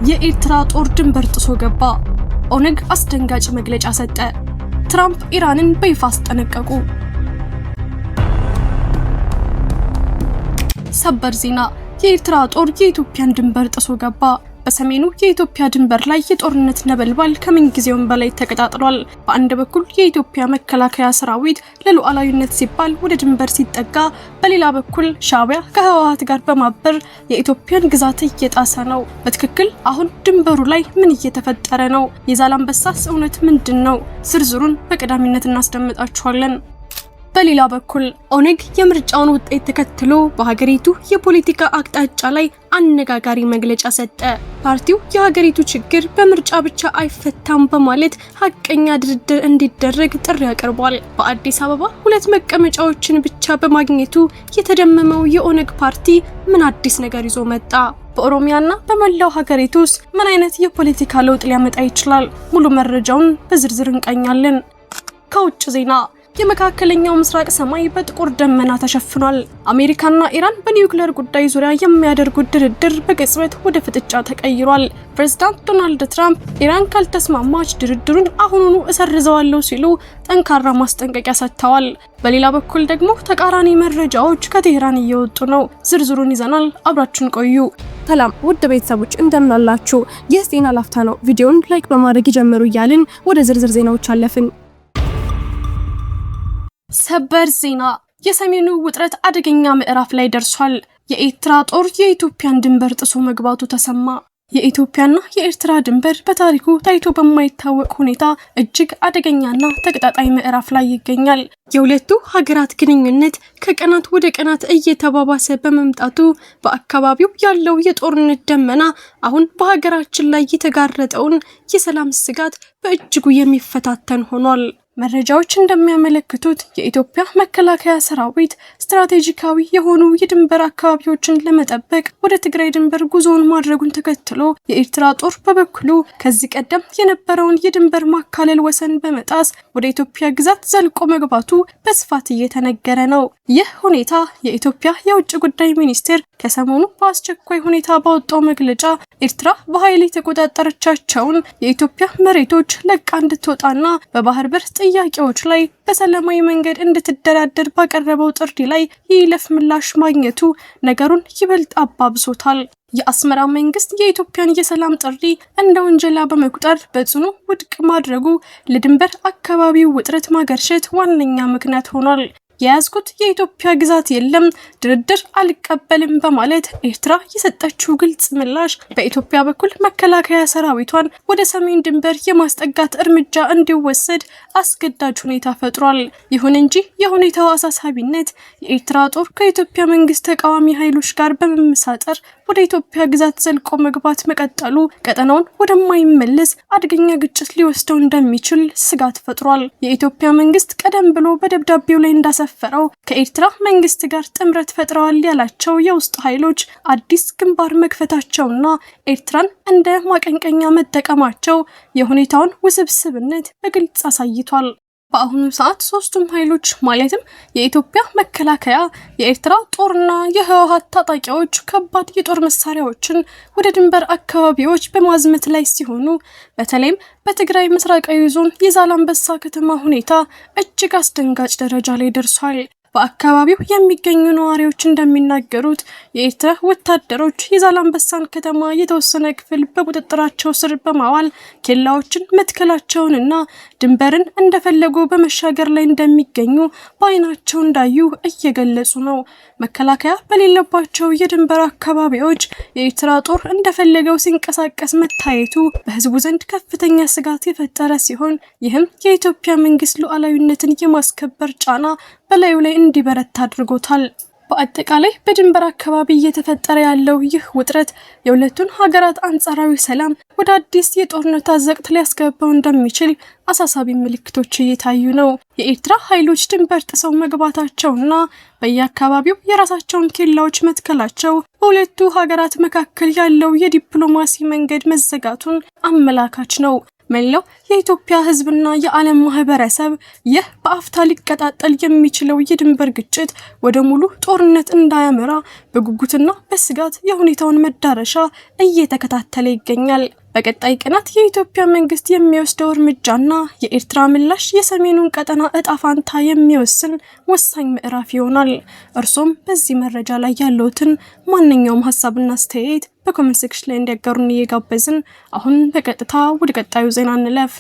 የኤርትራ ጦር ድንበር ጥሶ ገባ። ኦነግ አስደንጋጭ መግለጫ ሰጠ። ትራምፕ ኢራንን በይፋ አስጠነቀቁ። ሰበር ዜና የኤርትራ ጦር የኢትዮጵያን ድንበር ጥሶ ገባ። በሰሜኑ የኢትዮጵያ ድንበር ላይ የጦርነት ነበልባል ከምን ጊዜውም በላይ ተቀጣጥሏል። በአንድ በኩል የኢትዮጵያ መከላከያ ሰራዊት ለሉዓላዊነት ሲባል ወደ ድንበር ሲጠጋ፣ በሌላ በኩል ሻዕቢያ ከህወሓት ጋር በማበር የኢትዮጵያን ግዛት እየጣሰ ነው። በትክክል አሁን ድንበሩ ላይ ምን እየተፈጠረ ነው? የዛላምበሳስ እውነት ምንድነው? ዝርዝሩን በቀዳሚነት እናስደምጣችኋለን። በሌላ በኩል ኦነግ የምርጫውን ውጤት ተከትሎ በሀገሪቱ የፖለቲካ አቅጣጫ ላይ አነጋጋሪ መግለጫ ሰጠ። ፓርቲው የሀገሪቱ ችግር በምርጫ ብቻ አይፈታም በማለት ሀቀኛ ድርድር እንዲደረግ ጥሪ አቅርቧል። በአዲስ አበባ 2 መቀመጫዎችን ብቻ በማግኘቱ የተደመመው የኦነግ ፓርቲ ምን አዲስ ነገር ይዞ መጣ? በኦሮሚያና በመላው ሀገሪቱስ ምን አይነት የፖለቲካ ለውጥ ሊያመጣ ይችላል? ሙሉ መረጃውን በዝርዝር እንቃኛለን። ከውጭ ዜና የመካከለኛው ምስራቅ ሰማይ በጥቁር ደመና ተሸፍኗል። አሜሪካና ኢራን በኒውክሌር ጉዳይ ዙሪያ የሚያደርጉት ድርድር በቅጽበት ወደ ፍጥጫ ተቀይሯል። ፕሬዝዳንት ዶናልድ ትራምፕ ኢራን ካልተስማማች ድርድሩን አሁኑኑ እሰርዘዋለሁ ሲሉ ጠንካራ ማስጠንቀቂያ ሰጥተዋል። በሌላ በኩል ደግሞ ተቃራኒ መረጃዎች ከቴህራን እየወጡ ነው። ዝርዝሩን ይዘናል። አብራችሁን ቆዩ። ሰላም ውድ ቤተሰቦች እንደምን አላችሁ? ይህ ዜና ላፍታ ነው። ቪዲዮውን ላይክ በማድረግ ይጀምሩ እያልን ወደ ዝርዝር ዜናዎች አለፍን። ሰበር ዜና የሰሜኑ ውጥረት አደገኛ ምዕራፍ ላይ ደርሷል። የኤርትራ ጦር የኢትዮጵያን ድንበር ጥሶ መግባቱ ተሰማ። የኢትዮጵያና የኤርትራ ድንበር በታሪኩ ታይቶ በማይታወቅ ሁኔታ እጅግ አደገኛና ተቀጣጣይ ምዕራፍ ላይ ይገኛል። የሁለቱ ሀገራት ግንኙነት ከቀናት ወደ ቀናት እየተባባሰ በመምጣቱ በአካባቢው ያለው የጦርነት ደመና አሁን በሀገራችን ላይ የተጋረጠውን የሰላም ስጋት በእጅጉ የሚፈታተን ሆኗል። መረጃዎች እንደሚያመለክቱት የኢትዮጵያ መከላከያ ሰራዊት ስትራቴጂካዊ የሆኑ የድንበር አካባቢዎችን ለመጠበቅ ወደ ትግራይ ድንበር ጉዞውን ማድረጉን ተከትሎ የኤርትራ ጦር በበኩሉ ከዚህ ቀደም የነበረውን የድንበር ማካለል ወሰን በመጣስ ወደ ኢትዮጵያ ግዛት ዘልቆ መግባቱ በስፋት እየተነገረ ነው። ይህ ሁኔታ የኢትዮጵያ የውጭ ጉዳይ ሚኒስቴር ከሰሞኑ በአስቸኳይ ሁኔታ ባወጣው መግለጫ ኤርትራ በኃይል የተቆጣጠረቻቸውን የኢትዮጵያ መሬቶች ለቃ እንድትወጣና በባህር በር ጥያቄዎች ላይ በሰላማዊ መንገድ እንድትደራደር ባቀረበው ጥሪ ላይ የይለፍ ምላሽ ማግኘቱ ነገሩን ይበልጥ አባብሶታል። የአስመራ መንግስት የኢትዮጵያን የሰላም ጥሪ እንደ ወንጀላ በመቁጠር በጽኑ ውድቅ ማድረጉ ለድንበር አካባቢው ውጥረት ማገርሸት ዋነኛ ምክንያት ሆኗል። የያዝኩት የኢትዮጵያ ግዛት የለም፣ ድርድር አልቀበልም በማለት ኤርትራ የሰጠችው ግልጽ ምላሽ በኢትዮጵያ በኩል መከላከያ ሰራዊቷን ወደ ሰሜን ድንበር የማስጠጋት እርምጃ እንዲወሰድ አስገዳጅ ሁኔታ ፈጥሯል። ይሁን እንጂ የሁኔታው አሳሳቢነት የኤርትራ ጦር ከኢትዮጵያ መንግስት ተቃዋሚ ኃይሎች ጋር በመመሳጠር ወደ ኢትዮጵያ ግዛት ዘልቆ መግባት መቀጠሉ ቀጠናውን ወደማይመለስ አደገኛ ግጭት ሊወስደው እንደሚችል ስጋት ፈጥሯል። የኢትዮጵያ መንግስት ቀደም ብሎ በደብዳቤው ላይ እንዳሰፈረው ከኤርትራ መንግስት ጋር ጥምረት ፈጥረዋል ያላቸው የውስጥ ኃይሎች አዲስ ግንባር መክፈታቸውና ኤርትራን እንደ ማቀንቀኛ መጠቀማቸው የሁኔታውን ውስብስብነት በግልጽ አሳይቷል። በአሁኑ ሰዓት ሶስቱም ኃይሎች ማለትም የኢትዮጵያ መከላከያ፣ የኤርትራ ጦርና የህወሓት ታጣቂዎች ከባድ የጦር መሳሪያዎችን ወደ ድንበር አካባቢዎች በማዝመት ላይ ሲሆኑ በተለይም በትግራይ ምስራቃዊ ዞን የዛላምበሳ ከተማ ሁኔታ እጅግ አስደንጋጭ ደረጃ ላይ ደርሷል። በአካባቢው የሚገኙ ነዋሪዎች እንደሚናገሩት የኤርትራ ወታደሮች የዛላምበሳን ከተማ የተወሰነ ክፍል በቁጥጥራቸው ስር በማዋል ኬላዎችን መትከላቸውንና ድንበርን እንደፈለጉ በመሻገር ላይ እንደሚገኙ በአይናቸው እንዳዩ እየገለጹ ነው። መከላከያ በሌለባቸው የድንበር አካባቢዎች የኤርትራ ጦር እንደፈለገው ሲንቀሳቀስ መታየቱ በህዝቡ ዘንድ ከፍተኛ ስጋት የፈጠረ ሲሆን ይህም የኢትዮጵያ መንግስት ሉዓላዊነትን የማስከበር ጫና በላዩ ላይ እንዲበረታ አድርጎታል። በአጠቃላይ በድንበር አካባቢ እየተፈጠረ ያለው ይህ ውጥረት የሁለቱን ሀገራት አንጻራዊ ሰላም ወደ አዲስ የጦርነት አዘቅት ሊያስገባው እንደሚችል አሳሳቢ ምልክቶች እየታዩ ነው። የኤርትራ ኃይሎች ድንበር ጥሰው መግባታቸውና በየአካባቢው የራሳቸውን ኬላዎች መትከላቸው በሁለቱ ሀገራት መካከል ያለው የዲፕሎማሲ መንገድ መዘጋቱን አመላካች ነው። መላው የኢትዮጵያ ህዝብና የዓለም ማህበረሰብ ይህ በአፍታ ሊቀጣጠል የሚችለው የድንበር ግጭት ወደ ሙሉ ጦርነት እንዳያመራ በጉጉትና በስጋት የሁኔታውን መዳረሻ እየተከታተለ ይገኛል። በቀጣይ ቀናት የኢትዮጵያ መንግስት የሚወስደው እርምጃና የኤርትራ ምላሽ የሰሜኑን ቀጠና እጣ ፋንታ የሚወስን ወሳኝ ምዕራፍ ይሆናል። እርሶም በዚህ መረጃ ላይ ያለውትን ማንኛውም ሀሳብና አስተያየት በኮሜንት ሴክሽን ላይ እንዲያጋሩን እየጋበዝን አሁን በቀጥታ ወደ ቀጣዩ ዜና እንለፍ።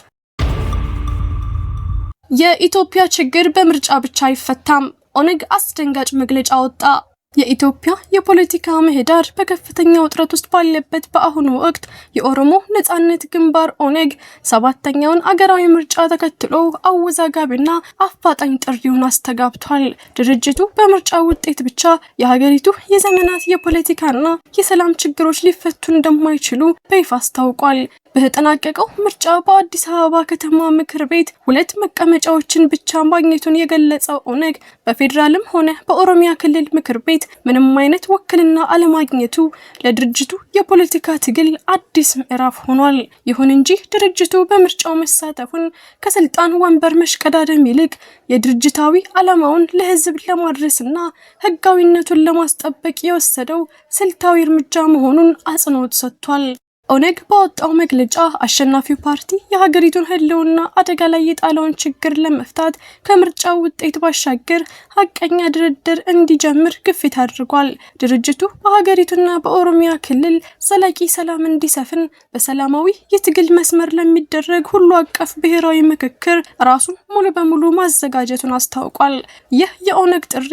የኢትዮጵያ ችግር በምርጫ ብቻ አይፈታም። ኦነግ አስደንጋጭ መግለጫ ወጣ። የኢትዮጵያ የፖለቲካ ምህዳር በከፍተኛ ውጥረት ውስጥ ባለበት በአሁኑ ወቅት የኦሮሞ ነጻነት ግንባር ኦነግ 7ኛውን አገራዊ ምርጫ ተከትሎ አወዛጋቢና አፋጣኝ ጥሪውን አስተጋብቷል። ድርጅቱ በምርጫ ውጤት ብቻ የሀገሪቱ የዘመናት የፖለቲካና የሰላም ችግሮች ሊፈቱ እንደማይችሉ በይፋ አስታውቋል። በተጠናቀቀው ምርጫ በአዲስ አበባ ከተማ ምክር ቤት 2 መቀመጫዎችን ብቻ ማግኘቱን የገለጸው ኦነግ በፌዴራልም ሆነ በኦሮሚያ ክልል ምክር ቤት ምንም አይነት ውክልና አለማግኘቱ ለድርጅቱ የፖለቲካ ትግል አዲስ ምዕራፍ ሆኗል። ይሁን እንጂ ድርጅቱ በምርጫው መሳተፉን ከስልጣን ወንበር መሽቀዳደም ይልቅ የድርጅታዊ ዓላማውን ለህዝብ ለማድረስና ህጋዊነቱን ለማስጠበቅ የወሰደው ስልታዊ እርምጃ መሆኑን አጽንኦት ሰጥቷል። ኦነግ ባወጣው መግለጫ አሸናፊው ፓርቲ የሀገሪቱን ህልውና አደጋ ላይ የጣለውን ችግር ለመፍታት ከምርጫው ውጤት ባሻገር ሀቀኛ ድርድር እንዲጀምር ግፊት አድርጓል። ድርጅቱ በሀገሪቱና በኦሮሚያ ክልል ዘላቂ ሰላም እንዲሰፍን በሰላማዊ የትግል መስመር ለሚደረግ ሁሉ አቀፍ ብሔራዊ ምክክር ራሱን ሙሉ በሙሉ ማዘጋጀቱን አስታውቋል። ይህ የኦነግ ጥሪ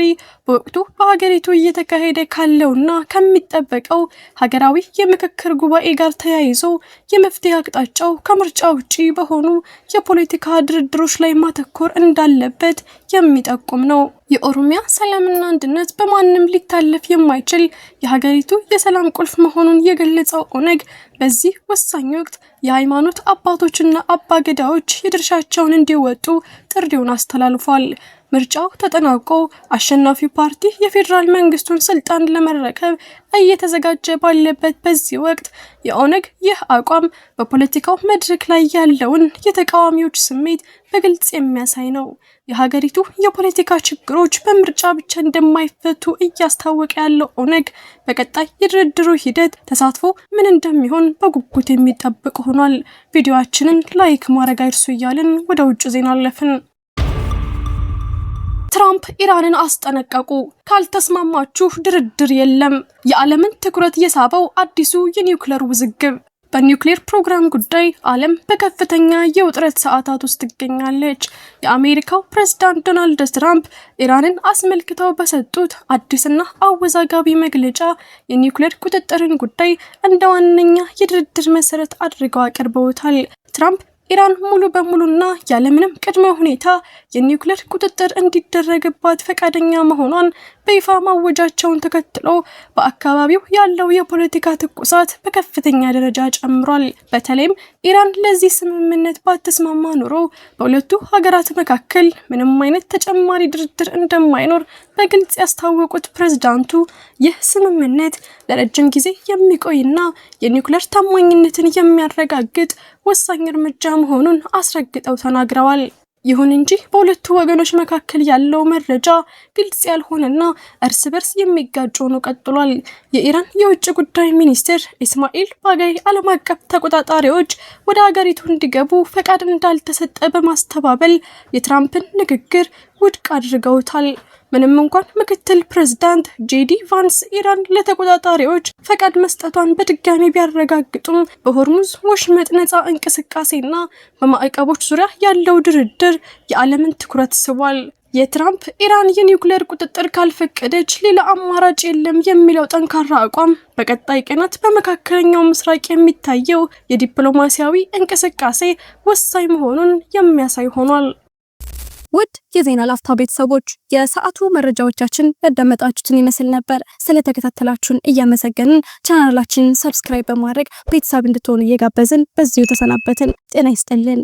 በወቅቱ በሀገሪቱ እየተካሄደ ካለውና ከሚጠበቀው ሀገራዊ የምክክር ጉባኤ ጋር ተያይዞ የመፍትሄ አቅጣጫው ከምርጫ ውጪ በሆኑ የፖለቲካ ድርድሮች ላይ ማተኮር እንዳለበት የሚጠቁም ነው። የኦሮሚያ ሰላምና አንድነት በማንም ሊታለፍ የማይችል የሀገሪቱ የሰላም ቁልፍ መሆኑን የገለጸው ኦነግ በዚህ ወሳኝ ወቅት የሃይማኖት አባቶችና አባገዳዎች የድርሻቸውን እንዲወጡ ጥሪውን አስተላልፏል። ምርጫው ተጠናቆ አሸናፊው ፓርቲ የፌዴራል መንግስቱን ስልጣን ለመረከብ እየተዘጋጀ ባለበት በዚህ ወቅት የኦነግ ይህ አቋም በፖለቲካው መድረክ ላይ ያለውን የተቃዋሚዎች ስሜት በግልጽ የሚያሳይ ነው። የሀገሪቱ የፖለቲካ ችግሮች በምርጫ ብቻ እንደማይፈቱ እያስታወቀ ያለው ኦነግ በቀጣይ የድርድሩ ሂደት ተሳትፎ ምን እንደሚሆን በጉጉት የሚጠብቅ ሆኗል። ቪዲዮአችንን ላይክ ማድረግ አይርሱ እያልን ወደ ውጭ ዜና አለፍን። ትራምፕ ኢራንን አስጠነቀቁ። ካልተስማማችሁ ድርድር የለም። የዓለምን ትኩረት የሳበው አዲሱ የኒውክሌር ውዝግብ። በኒውክሌር ፕሮግራም ጉዳይ ዓለም በከፍተኛ የውጥረት ሰዓታት ውስጥ ትገኛለች። የአሜሪካው ፕሬዝዳንት ዶናልድ ትራምፕ ኢራንን አስመልክተው በሰጡት አዲስና አወዛጋቢ መግለጫ የኒውክሌር ቁጥጥርን ጉዳይ እንደ ዋነኛ የድርድር መሰረት አድርገው አቅርበውታል። ትራምፕ ኢራን ሙሉ በሙሉና ያለምንም ቅድመ ሁኔታ የኒውክሌር ቁጥጥር እንዲደረግባት ፈቃደኛ መሆኗን በይፋ ማወጃቸውን ተከትሎ በአካባቢው ያለው የፖለቲካ ትኩሳት በከፍተኛ ደረጃ ጨምሯል። በተለይም ኢራን ለዚህ ስምምነት ባትስማማ ኑሮ በሁለቱ ሀገራት መካከል ምንም አይነት ተጨማሪ ድርድር እንደማይኖር በግልጽ ያስታወቁት ፕሬዝዳንቱ ይህ ስምምነት ለረጅም ጊዜ የሚቆይና የኒውክሌር ታማኝነትን የሚያረጋግጥ ወሳኝ እርምጃ መሆኑን አስረግጠው ተናግረዋል። ይሁን እንጂ በሁለቱ ወገኖች መካከል ያለው መረጃ ግልጽ ያልሆነና እርስ በርስ የሚጋጭ ሆኖ ቀጥሏል። የኢራን የውጭ ጉዳይ ሚኒስትር ኢስማኤል ባጋይ ዓለም አቀፍ ተቆጣጣሪዎች ወደ ሀገሪቱ እንዲገቡ ፈቃድ እንዳልተሰጠ በማስተባበል የትራምፕን ንግግር ውድቅ አድርገውታል። ምንም እንኳን ምክትል ፕሬዝዳንት ጄዲ ቫንስ ኢራን ለተቆጣጣሪዎች ፈቃድ መስጠቷን በድጋሚ ቢያረጋግጡም በሆርሙዝ ወሽመጥ ነፃ እንቅስቃሴና በማዕቀቦች ዙሪያ ያለው ድርድር የዓለምን ትኩረት ስቧል። የትራምፕ ኢራን የኒውክሌር ቁጥጥር ካልፈቀደች ሌላ አማራጭ የለም የሚለው ጠንካራ አቋም በቀጣይ ቀናት በመካከለኛው ምስራቅ የሚታየው የዲፕሎማሲያዊ እንቅስቃሴ ወሳኝ መሆኑን የሚያሳይ ሆኗል። ውድ የዜና ላፍታ ቤተሰቦች የሰዓቱ መረጃዎቻችን ያዳመጣችሁትን ይመስል ነበር። ስለተከታተላችሁን እያመሰገንን ቻናላችንን ሰብስክራይብ በማድረግ ቤተሰብ እንድትሆኑ እየጋበዝን በዚሁ ተሰናበትን። ጤና ይስጥልን።